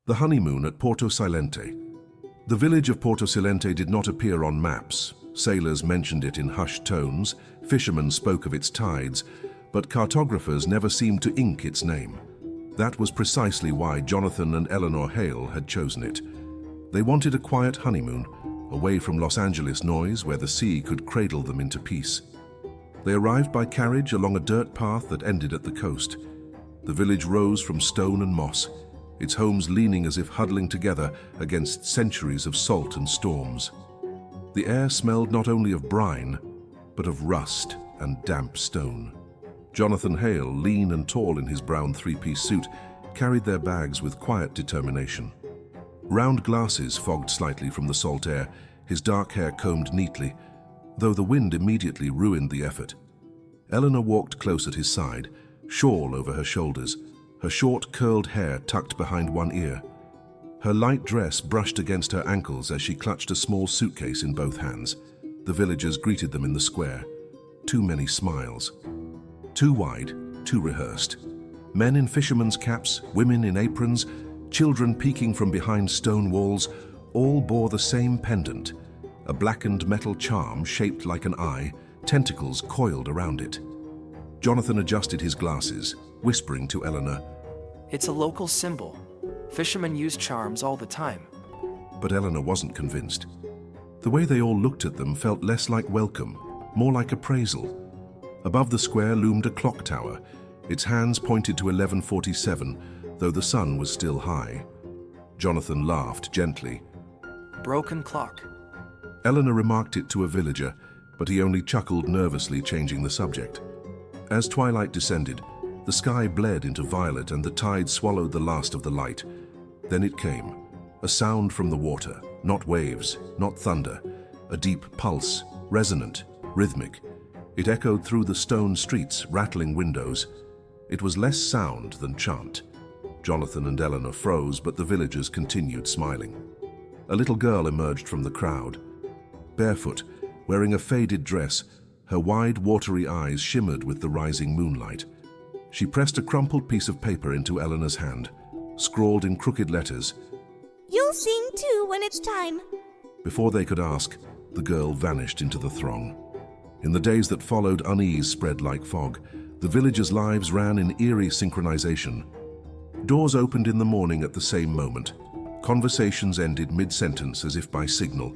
The honeymoon at Porto Silente. The village of Porto Silente did not appear on maps. Sailors mentioned it in hushed tones, fishermen spoke of its tides, but cartographers never seemed to ink its name. That was precisely why Jonathan and Eleanor Hale had chosen it. They wanted a quiet honeymoon, away from Los Angeles noise where the sea could cradle them into peace. They arrived by carriage along a dirt path that ended at the coast. The village rose from stone and moss, its homes leaning as if huddling together against centuries of salt and storms. The air smelled not only of brine, but of rust and damp stone. Jonathan Hale, lean and tall in his brown three-piece suit, carried their bags with quiet determination. Round glasses fogged slightly from the salt air, his dark hair combed neatly, though the wind immediately ruined the effort. Eleanor walked close at his side, shawl over her shoulders, her short curled hair tucked behind one ear. Her light dress brushed against her ankles as she clutched a small suitcase in both hands. The villagers greeted them in the square. Too many smiles. Too wide, too rehearsed. Men in fishermen's caps, women in aprons, children peeking from behind stone walls, all bore the same pendant, a blackened metal charm shaped like an eye, tentacles coiled around it. Jonathan adjusted his glasses, whispering to Eleanor, "It's a local symbol. Fishermen use charms all the time." But Eleanor wasn't convinced. The way they all looked at them felt less like welcome, more like appraisal. Above the square loomed a clock tower. Its hands pointed to 11:47, though the sun was still high. Jonathan laughed gently. "Broken clock." Eleanor remarked it to a villager, but he only chuckled nervously, changing the subject. As twilight descended, the sky bled into violet and the tide swallowed the last of the light. Then it came, a sound from the water, not waves, not thunder, a deep pulse, resonant, rhythmic. It echoed through the stone streets, rattling windows. It was less sound than chant. Jonathan and Eleanor froze, but the villagers continued smiling. A little girl emerged from the crowd. Barefoot, wearing a faded dress, her wide, watery eyes shimmered with the rising moonlight. She pressed a crumpled piece of paper into Eleanor's hand, scrawled in crooked letters. "You'll sing too when it's time." Before they could ask, the girl vanished into the throng. In the days that followed, unease spread like fog. The villagers' lives ran in eerie synchronization. Doors opened in the morning at the same moment. Conversations ended mid-sentence as if by signal.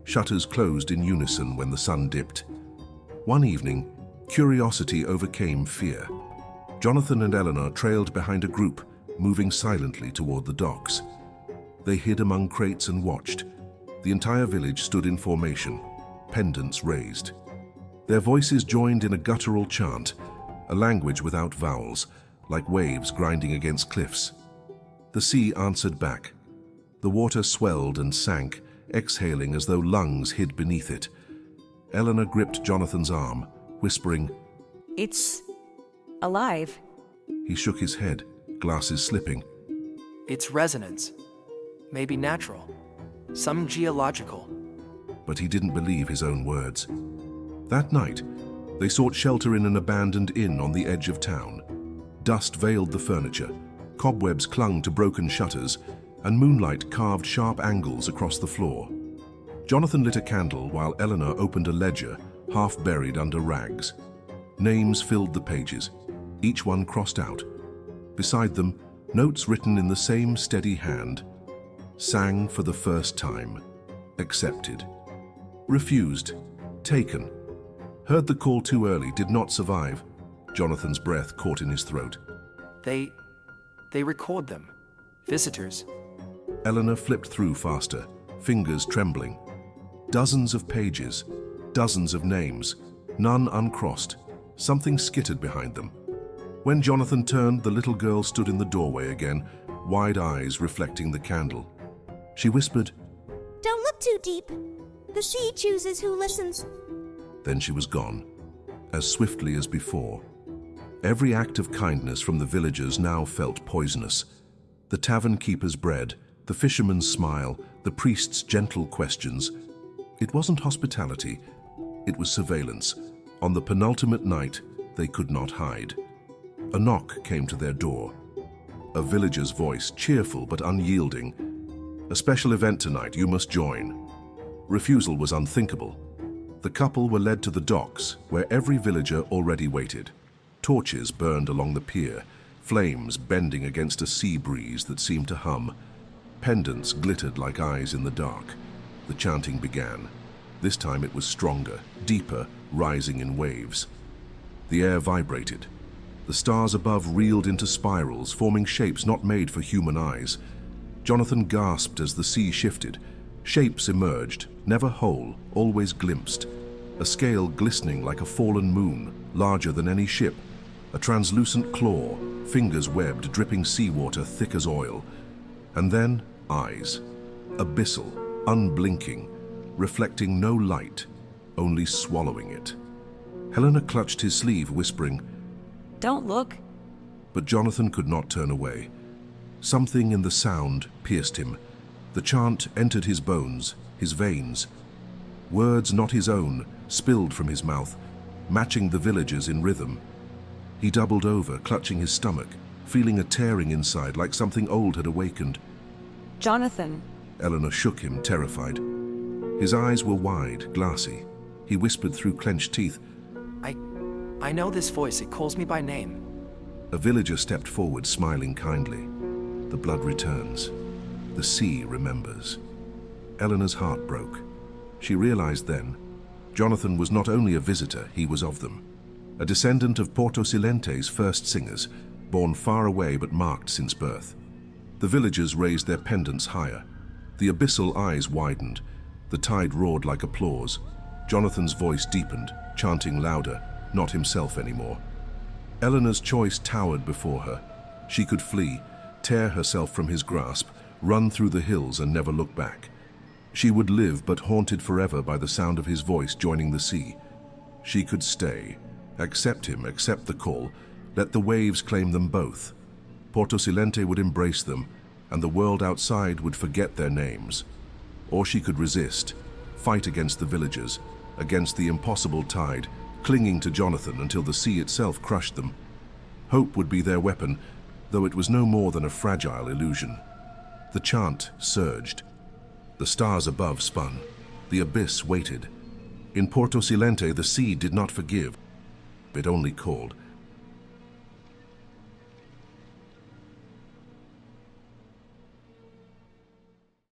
Shutters closed in unison when the sun dipped. One evening, curiosity overcame fear. Jonathan and Eleanor trailed behind a group, moving silently toward the docks. They hid among crates and watched. The entire village stood in formation, pendants raised. Their voices joined in a guttural chant, a language without vowels, like waves grinding against cliffs. The sea answered back. The water swelled and sank, exhaling as though lungs hid beneath it. Eleanor gripped Jonathan's arm, whispering, "It's alive." He shook his head, glasses slipping. "It's resonance. Maybe natural. Some geological." But he didn't believe his own words. That night, they sought shelter in an abandoned inn on the edge of town. Dust veiled the furniture, cobwebs clung to broken shutters, and moonlight carved sharp angles across the floor. Jonathan lit a candle while Eleanor opened a ledger, half buried under rags. Names filled the pages, each one crossed out. Beside them, notes written in the same steady hand. Sang for the first time. Accepted. Refused. Taken. Heard the call too early, did not survive. Jonathan's breath caught in his throat. They record them. Visitors. Eleanor flipped through faster, fingers trembling. Dozens of pages, dozens of names, none uncrossed. Something skittered behind them. When Jonathan turned, the little girl stood in the doorway again, wide eyes reflecting the candle. She whispered, "Don't look too deep. The sea chooses who listens." Then she was gone, as swiftly as before. Every act of kindness from the villagers now felt poisonous. The tavern keeper's bread, the fisherman's smile, the priest's gentle questions. It wasn't hospitality, it was surveillance. On the penultimate night, they could not hide. A knock came to their door. a villager's voice, cheerful but unyielding. "A special event tonight, you must join." Refusal was unthinkable. The couple were led to the docks, where every villager already waited. Torches burned along the pier, flames bending against a sea breeze that seemed to hum. Pendants glittered like eyes in the dark. The chanting began. This time it was stronger, deeper, rising in waves. The air vibrated. The stars above reeled into spirals, forming shapes not made for human eyes. Jonathan gasped as the sea shifted. Shapes emerged, never whole, always glimpsed. A scale glistening like a fallen moon, larger than any ship. A translucent claw, fingers webbed, dripping seawater thick as oil. And then, eyes. Abyssal, unblinking, reflecting no light, only swallowing it. Helena clutched his sleeve, whispering, Don't look. but Jonathan could not turn away. Something in the sound pierced him. The chant entered his bones, his veins. Words not his own spilled from his mouth, matching the villagers in rhythm. He doubled over, clutching his stomach, feeling a tearing inside like something old had awakened. Jonathan. Eleanor shook him, terrified. His eyes were wide, glassy. He whispered through clenched teeth, I know this voice. It calls me by name. A villager stepped forward, smiling kindly. The blood returns. The sea remembers. Eleanor's heart broke. She realized then, Jonathan was not only a visitor, he was of them. A descendant of Porto Silente's first singers, born far away but marked since birth. The villagers raised their pendants higher. The abyssal eyes widened. The tide roared like applause. Jonathan's voice deepened, chanting louder, not himself anymore. Eleanor's choice towered before her. She could flee, tear herself from his grasp, run through the hills and never look back. She would live, but haunted forever by the sound of his voice joining the sea. She could stay, accept him, accept the call, let the waves claim them both. Porto Silente would embrace them, and the world outside would forget their names. Or she could resist, fight against the villagers, against the impossible tide, clinging to Jonathan until the sea itself crushed them. Hope would be their weapon, though it was no more than a fragile illusion. The chant surged. The stars above spun. The abyss waited. In Porto Silente, the sea did not forgive. It only called.